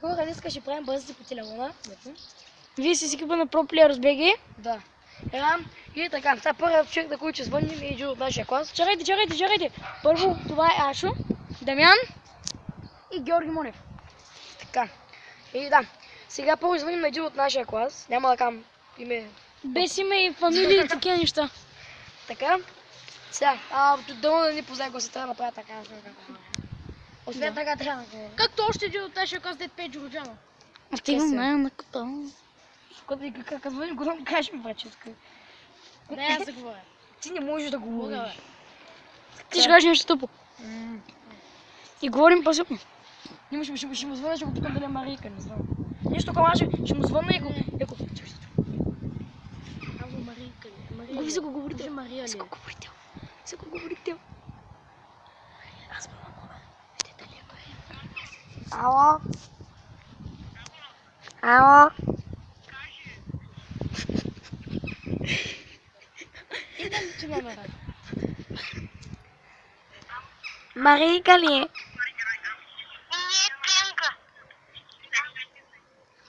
Хора, днес ще правим бързи по телефона. Вие си екипа на Pro Players BG? Да. И така, сега първият човек, на който ще звъним е един от нашия клас. Чакайте. Първо, това е Ашо, Дамян и Георги Монев. Така. И да, сега първо звъним на един от нашия клас. Няма да кам име. Без име и фамилия и такива неща. Така. Сега, дълно да ни познае гласа, трябва да направя така. Освен така трябва да говоря. Както още един от нашия клас, дед Пет Джорджано. А ти го знаем на като. Като звъним, го да кажеш ми, братчетка. Да, аз да говоря. Ти не можеш да говориш. Ти ще кажеш нещо тъпо. И говорим по-силно. Ще му звъна, ще го питам дали е Марийка, не знам. Нещо такова, ще му звъна и го... Ало, Марийка ли? Говори се го говорите. Мария ли? Се го говорите. Аз бъдам номер. Видите ли е Мария? Ало? И да ли ти номера? Марийка ли е?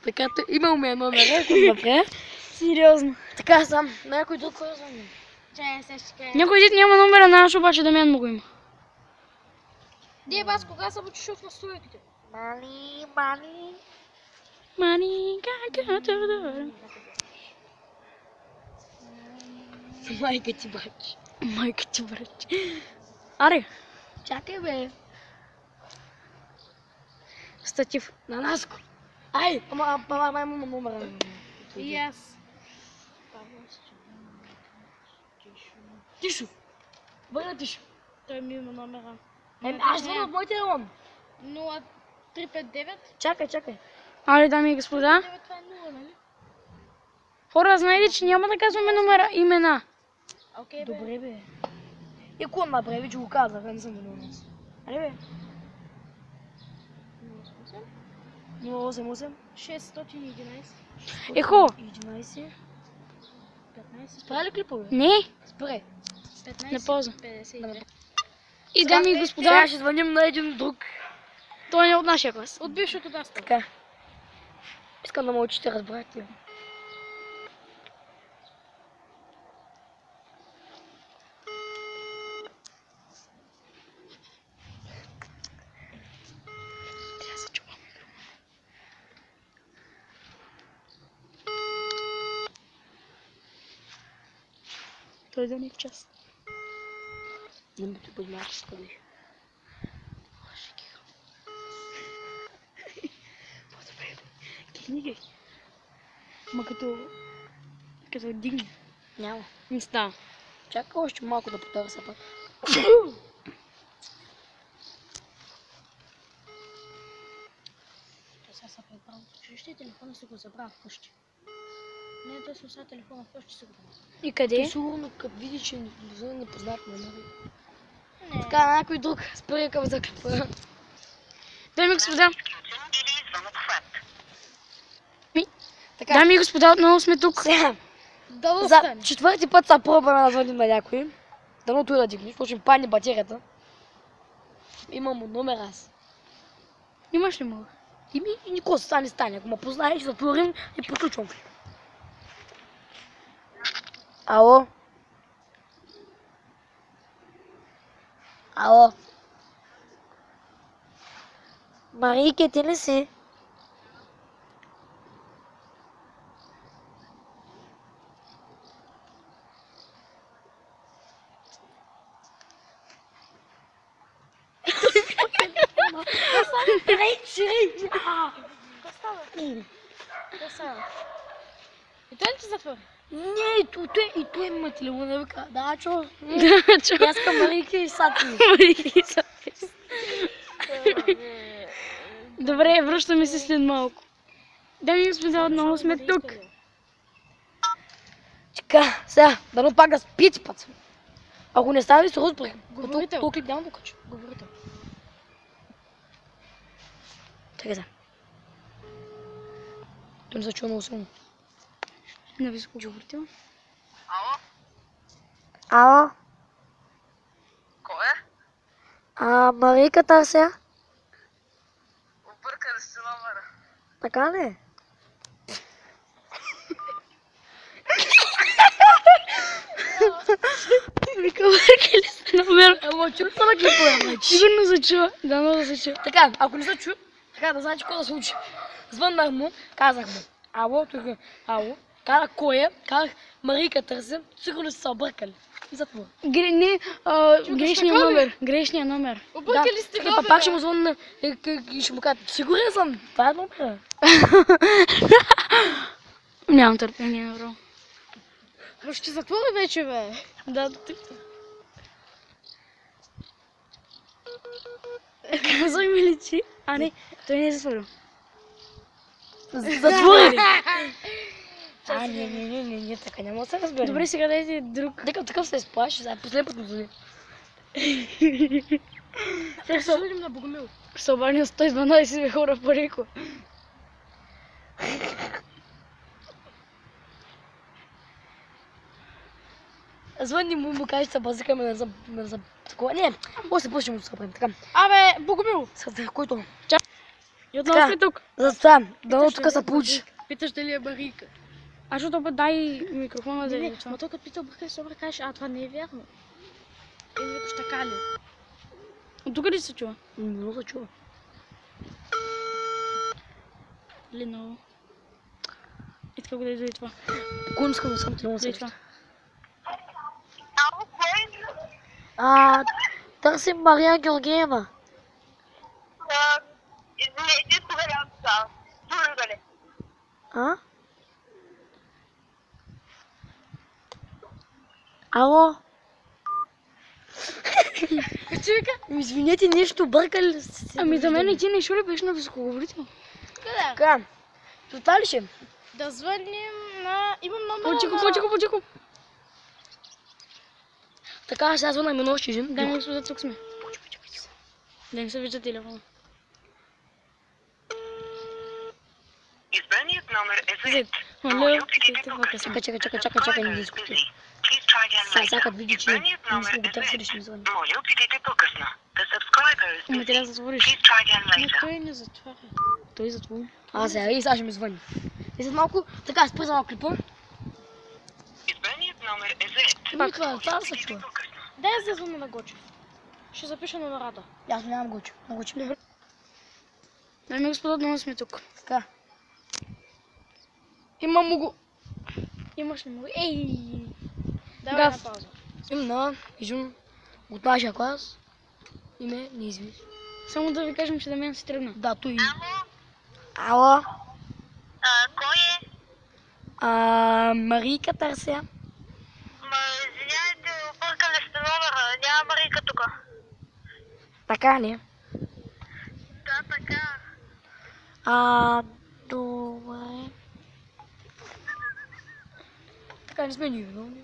Така, имаме номера, ако направя. Сериозно. Така сам, на някой друг хора звъним. Чай, сега ще кажа. Някой дет няма номера на Ашо, обаче Дамян му го има. Ди, бас, кога се обучиш от настройките? Мани. Мани, как Майка ти, брач. Майка ти, брат. Аре, Чакай, бе. статив. На Наско. Ай, ама имам номера. И аз. Тишо. Върна Тишо. Той ми има номера. Аз звъна от мой телефон. 0359. Чакай. Аре, дами и господа. Това е 0, нали? Хора, знаете, че няма да казваме номера, имена. Окей, бе. Добре, бе. И кой направи, че го казах, а не съм виновен. Али, бе? 088 611. 11 Ехо! 15. 15. Спря ли клипа, бе? Не, Спре. 15. Не ползва. 52. И дами и господа, Сега ще звъним на един друг. той не е от нашия клас. От бившото даста. Така. Искам да мълчите, разбрате. Трябва да се чувам. Той да не е в час. Не ме те подмаш, скъдеш. Книги. Ма като дигне. Няма. Не става. Чакай още малко да потърся пак. Сега са прибрал от училище и телефона си го забрал вкъщи. Не, той си оставя телефона вкъщи си го дава. И къде? Той сигурно като види, че не непознат номер. Не. Така, на някой друг. Спри към за клипа. Дами и господа. Така. Дами и господа, отново сме тук. Сега. Да За четвърти път са пробваме да звъним на някой. Дано той да дигне, защото ще падне батерията. Имам му номер аз. Имаш ли мога? И никой стане. Ако ме познаеш, затворим и приключвам. Ало? Марийке, ти ли си? Сири! Какво става? И той ли ти затвори? Не, и той има телефона, вика. Да, чо. Чо? Аз към Марийке и Сати. Добре, връщаме се след малко. Дами и господа, отново сме тук. Чека, сега, дано пак да спите път. Ако не стане, се разбрах. Говорител. То клип няма да кача. Говорител. Така за. Той не се чува много силно. На високо говорител. Ало? Кой е? Марийка търся. Объркали сте номера. Така ли? Вика, върка ли сте номер? Ама чу са на клипове, мъч. Сигурно се чува. Да, много да се чува. Така, ако не се чу, така да знаете какво да случи. Звъннах му, казах му. Ало, тук е. Ало. Казах кой е, казах Марийка търся, сигурно са се объркали. И затвора. Грешния номер. Грешния номер. Объркали сте номера. Пак ще му звънна и ще му кажа, сигурен съм, това е номера. Нямам търпение, бро. Ще затвори вече, бе. Да, Казвай ми личи. А не, той не е затворил. затвори ли? Не, така няма да се разберем. Добре, сега дайте друг. Такъв се изплаши, сега последния път му звъни. Сега Ще видим на Богомил. се обърня 112 хора в Парико. Звънни му и му каже, че се базикаме на такова. Не, после ще му се правим така. Абе, Богомил. Който? И отново сме тук. За това, дано тук се получи. Питаш дали е Марийка. А защото бе, дай микрофона да Не, е това. ма той като пита объркаш, се объркаш, а това не е вярно. И ми викаш така ли? От тук ли се чува? Много се чува. Или много? И така го да излезе това. Кунска да съм ти много Да и среща. това. Търсим Мария Георгиева. Извинете, проверявам това. Друга ли? А? Ало? Че вика? Извинете, нещо бъркали ли сте? Ами за мен и ти не шо ли беше на високоговорител? Така, това ли ще? Да звъним на... Имам номера Почеко, на... почеко, почеко. Така, сега звънна ми нощи жен. Дай ми господа, тук сме. Да им се вижда телефона. Избраният номер е Зет. заед. Моля, отидете по-късно. Чакай, не дискутирай. Сега като види, че не сме го търсили, ще ми звънна. Моля, отидете по-късно. The subscriber is Ама трябва да busy. затвориш. Please try again Но later. той не затваря. Той затвори. Сега ще ми звъни. И след малко, така, спря за малко клипа. Избраният номер е заед. Ами това се Отидете чува. по-късно. Дай аз да звъня на Гочев. Ще запиша номерата. Аз нямам Гочо. На Гочо. Добре. Дай ми господа, отново сме тук. Така. Имам му го. Имаш ли му? Ей! Давай Гав. на пауза. Именно, виждам от нашия клас. Име неизвестно. Само да ви кажем, че да мен си тръгна. Да, той. Ало? Кой е? Марийка търся. Ма, извинявайте, объркали сте номера. Няма Марийка тук. Така ли? Да, така. Добре. Така не сме ни виновни.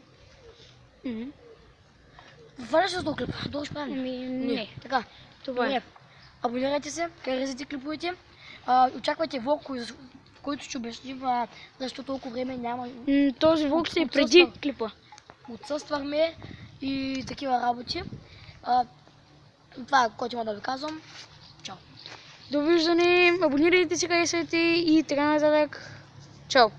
Това ли ще с клип? Долу ще правим? Ами, не. Така. Това е. Добре. Абонирайте се, харесайте клиповете. Очаквайте влог, в който ще обясним защо толкова време няма. Този влог ще е преди клипа. Отсъствахме и такива работи. Това е, което има да ви казвам. Чао. Довиждане, абонирайте се, харесвайте и така нататък. Чао!